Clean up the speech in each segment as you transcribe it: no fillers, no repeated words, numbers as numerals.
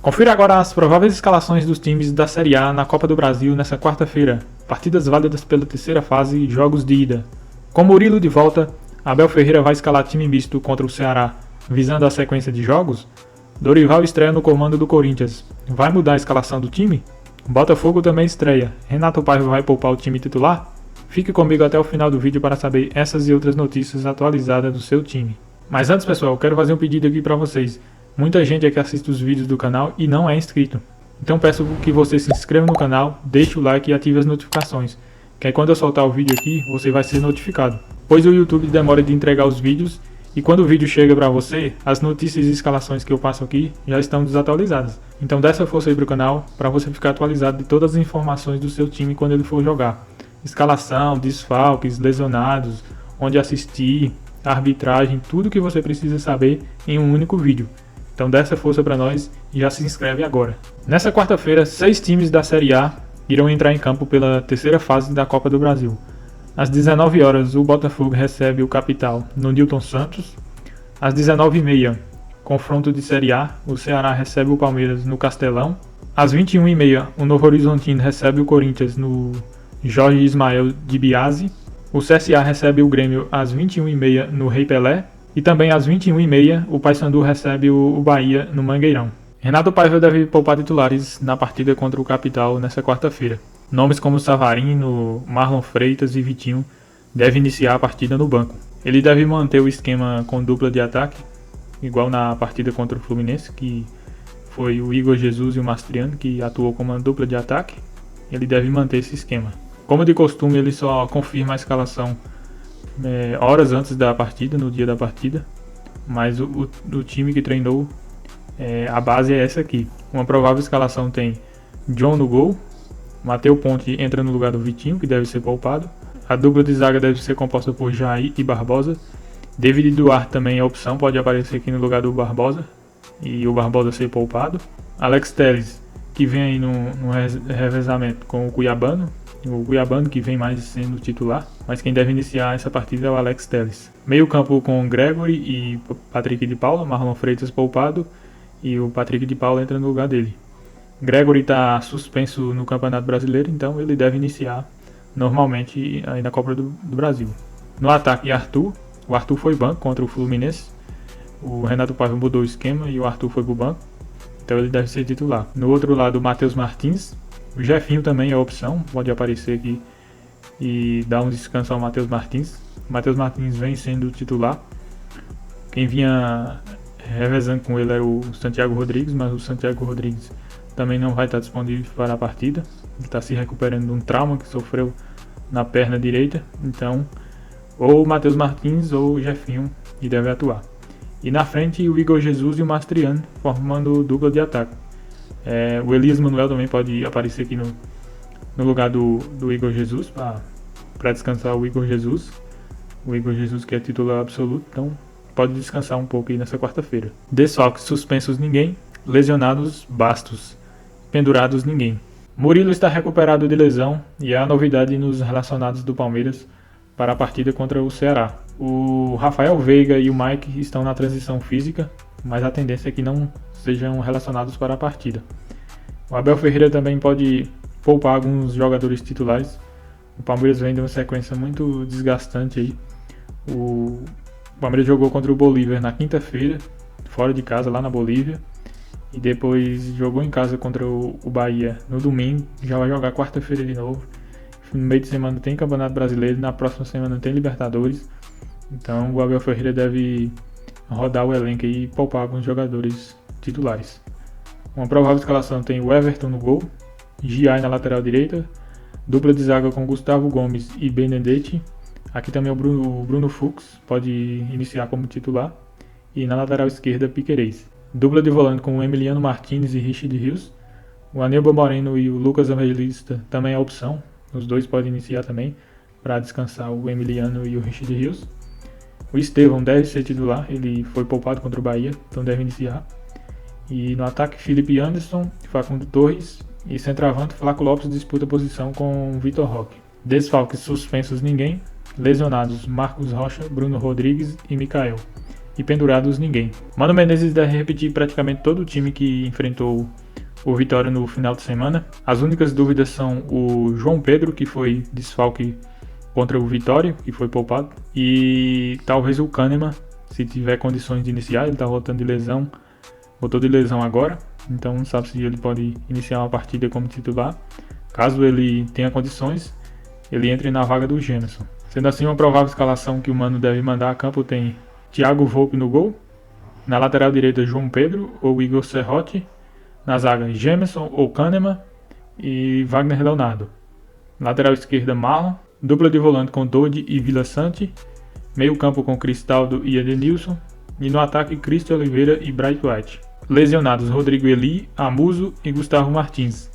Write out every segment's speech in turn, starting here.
Confira agora as prováveis escalações dos times da Série A na Copa do Brasil nesta quarta-feira. Partidas válidas pela terceira fase e jogos de ida. Com Murilo de volta, Abel Ferreira vai escalar time misto contra o Ceará, visando a sequência de jogos. Dorival estreia no comando do Corinthians. Vai mudar a escalação do time? Botafogo também estreia. Renato Paiva vai poupar o time titular? Fique comigo até o final do vídeo para saber essas e outras notícias atualizadas do seu time. Mas antes, pessoal, eu quero fazer um pedido aqui para vocês. Muita gente aqui assiste os vídeos do canal e não é inscrito. Então peço que você se inscreva no canal, deixe o like e ative as notificações. Que aí quando eu soltar o vídeo aqui, você vai ser notificado. Pois o YouTube demora de entregar os vídeos e quando o vídeo chega para você, as notícias e escalações que eu passo aqui já estão desatualizadas. Então dê essa força aí pro canal para você ficar atualizado de todas as informações do seu time quando ele for jogar. Escalação, desfalques, lesionados, onde assistir, arbitragem, tudo que você precisa saber em um único vídeo. Então dê essa força para nós e já se inscreve agora. Nessa quarta-feira, 6 times da Série A irão entrar em campo pela terceira fase da Copa do Brasil. Às 19 horas, o Botafogo recebe o Capital no Newton Santos. Às 19h30, confronto de Série A, o Ceará recebe o Palmeiras no Castelão. Às 21h30, o Novo Horizontino recebe o Corinthians no Jorge Ismael de Biase. O CSA recebe o Grêmio às 21h30 no Rei Pelé. E também às 21h30, o Paysandu recebe o Bahia no Mangueirão. Renato Paiva deve poupar titulares na partida contra o Capital nesta quarta-feira. Nomes como Savarino, Marlon Freitas e Vitinho devem iniciar a partida no banco. Ele deve manter o esquema com dupla de ataque, igual na partida contra o Fluminense, que foi o Igor Jesus e o Mastriano que atuou como uma dupla de ataque. Ele deve manter esse esquema. Como de costume, ele só confirma a escalação horas antes da partida, no dia da partida, mas o time que treinou, a base é essa aqui. Uma provável escalação tem John no gol, Matheus Ponte entra no lugar do Vitinho, que deve ser poupado, a dupla de zaga deve ser composta por Jair e Barbosa, David Duarte também é opção, pode aparecer aqui no lugar do Barbosa, e o Barbosa ser poupado, Alex Telles, que vem aí no revezamento com o Cuiabano que vem mais sendo titular, mas quem deve iniciar essa partida é o Alex Telles. Meio campo com Gregory e Patrick de Paula, Marlon Freitas poupado e o Patrick de Paula entra no lugar dele. Gregory está suspenso no Campeonato Brasileiro, então ele deve iniciar normalmente aí na Copa do Brasil. No ataque, Arthur. O Arthur foi banco contra o Fluminense. O Renato Paiva mudou o esquema e o Arthur foi pro banco, então ele deve ser titular. No outro lado, o Matheus Martins. O Jefinho também é opção, pode aparecer aqui e dar um descanso ao Matheus Martins. O Matheus Martins vem sendo titular. Quem vinha revezando com ele era o Santiago Rodrigues, mas o Santiago Rodrigues também não vai estar disponível para a partida. Ele está se recuperando de um trauma que sofreu na perna direita. Então, ou o Matheus Martins ou o Jefinho que deve atuar. E na frente, o Igor Jesus e o Mastriano formando dupla de ataque. O Elias Manuel também pode aparecer aqui no lugar do Igor Jesus, para descansar o Igor Jesus. O Igor Jesus que é titular absoluto, então pode descansar um pouco aí nessa quarta-feira. Desfalques suspensos ninguém, lesionados bastos, pendurados ninguém. Murilo está recuperado de lesão e há novidade nos relacionados do Palmeiras para a partida contra o Ceará. O Rafael Veiga e o Mike estão na transição física, mas a tendência é que não sejam relacionados para a partida. O Abel Ferreira também pode poupar alguns jogadores titulares. O Palmeiras vem de uma sequência muito desgastante aí. O Palmeiras jogou contra o Bolívar na quinta-feira, fora de casa, lá na Bolívia. E depois jogou em casa contra o Bahia no domingo. Já vai jogar quarta-feira de novo. No meio de semana tem Campeonato Brasileiro, na próxima semana tem Libertadores. Então o Abel Ferreira deve rodar o elenco e poupar alguns jogadores titulares. Uma provável escalação tem o Everton no gol, Giai na lateral direita, dupla de zaga com Gustavo Gomes e Benedetti. Aqui também o Bruno Fux pode iniciar como titular. E na lateral esquerda, Piquerez. Dupla de volante com o Emiliano Martins e Richard Rios. O Aníbal Moreno e o Lucas Evangelista também é opção. Os dois podem iniciar também para descansar o Emiliano e o Richard Rios. O Estevão deve ser titular, ele foi poupado contra o Bahia, então deve iniciar. E no ataque, Felipe Anderson, Facundo Torres e centroavante, Flaco Lopes disputa posição com Vitor Roque. Desfalques suspensos ninguém, lesionados Marcos Rocha, Bruno Rodrigues e Mikael. e pendurados ninguém. Mano Menezes deve repetir praticamente todo o time que enfrentou o Vitória no final de semana. As únicas dúvidas são o João Pedro, que foi desfalque contra o Vitória, que foi poupado, e talvez o Kahneman, se tiver condições de iniciar. Ele está voltando de lesão, voltou de lesão agora, então não sabe se ele pode iniciar uma partida como titular. Caso ele tenha condições, ele entre na vaga do Gemerson. Sendo assim, uma provável escalação que o Mano deve mandar a campo tem Thiago Volpe no gol, na lateral direita João Pedro ou Igor Serrote, na zaga Gemerson ou Kahneman e Wagner Leonardo. Lateral esquerda Marlon, dupla de volante com Dodi e Vila Sante, meio campo com Cristaldo e Edenilson, e no ataque Cristian Oliveira e Bright White. Lesionados Rodrigo Eli, Amuso e Gustavo Martins.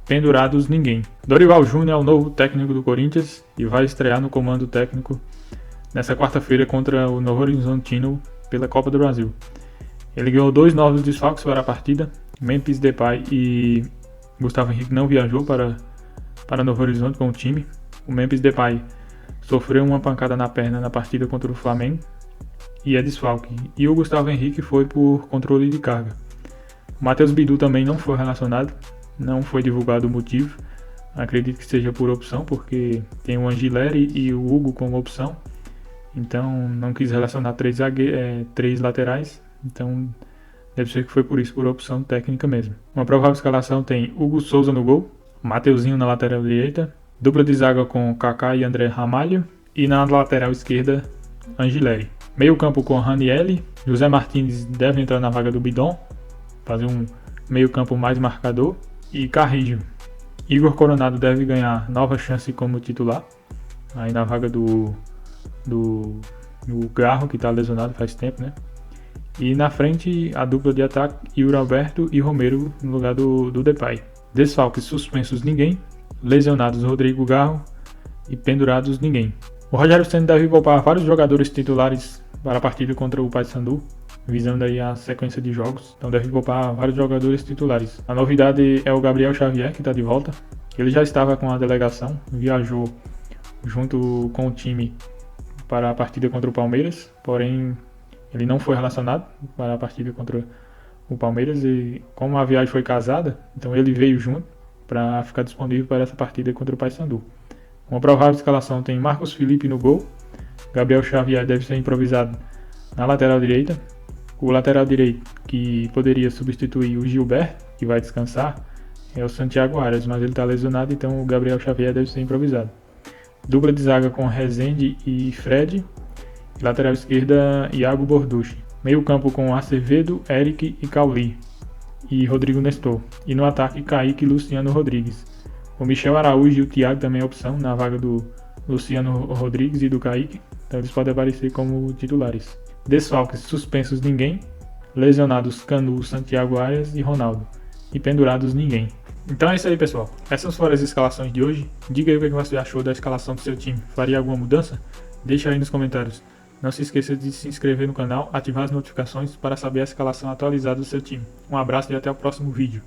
Pendurados ninguém. Dorival Júnior é o novo técnico do Corinthians e vai estrear no comando técnico nessa quarta-feira contra o Novo Horizontino pela Copa do Brasil. Ele ganhou 2 novos desfalques para a partida. Memphis Depay e Gustavo Henrique não viajou para Novo Horizonte com o time. O Memphis Depay sofreu uma pancada na perna na partida contra o Flamengo e é desfalque. E o Gustavo Henrique foi por controle de carga. O Matheus Bidu também não foi relacionado, não foi divulgado o motivo. Acredito que seja por opção, porque tem o Angileri e o Hugo como opção. Então não quis relacionar 3 laterais. Então deve ser que foi por isso, por opção técnica mesmo. Uma provável escalação tem Hugo Souza no gol, Mateuzinho na lateral direita, dupla de zaga com Kaká e André Ramalho, e na lateral esquerda Angileri. Meio campo com Ranieri, José Martins deve entrar na vaga do Bidon, fazer um meio campo mais marcador, e Carrillo. Igor Coronado deve ganhar nova chance como titular, aí na vaga do Garro, que está lesionado faz tempo, né? E na frente a dupla de ataque, Yuri Alberto e Romero no lugar do Depay. Desfalques suspensos ninguém, lesionados Rodrigo Garro e pendurados ninguém. O Rogério Ceni deve poupar vários jogadores titulares para a partida contra o Paysandu, visando aí a sequência de jogos. Então deve poupar vários jogadores titulares. A novidade é o Gabriel Xavier, que está de volta. Ele já estava com a delegação, viajou junto com o time para a partida contra o Palmeiras, porém ele não foi relacionado para a partida contra o Palmeiras e como a viagem foi casada, então ele veio junto para ficar disponível para essa partida contra o Paysandu. Uma provável escalação tem Marcos Felipe no gol, Gabriel Xavier deve ser improvisado na lateral direita, o lateral direito que poderia substituir o Gilberto, que vai descansar, é o Santiago Arias, mas ele está lesionado, então o Gabriel Xavier deve ser improvisado. Dupla de zaga com Rezende e Fred, lateral esquerda Iago Borducci. Meio campo com Acevedo, Eric e Cauli e Rodrigo Nestor. E no ataque Kaique e Luciano Rodrigues. O Michel Araújo e o Thiago também é opção na vaga do Luciano Rodrigues e do Kaique. Então eles podem aparecer como titulares. Desfalques suspensos ninguém. Lesionados Canu, Santiago Arias e Ronaldo. E pendurados ninguém. Então é isso aí, pessoal. Essas foram as escalações de hoje. Diga aí o que você achou da escalação do seu time. Faria alguma mudança? Deixa aí nos comentários. Não se esqueça de se inscrever no canal, ativar as notificações para saber a escalação atualizada do seu time. Um abraço e até o próximo vídeo.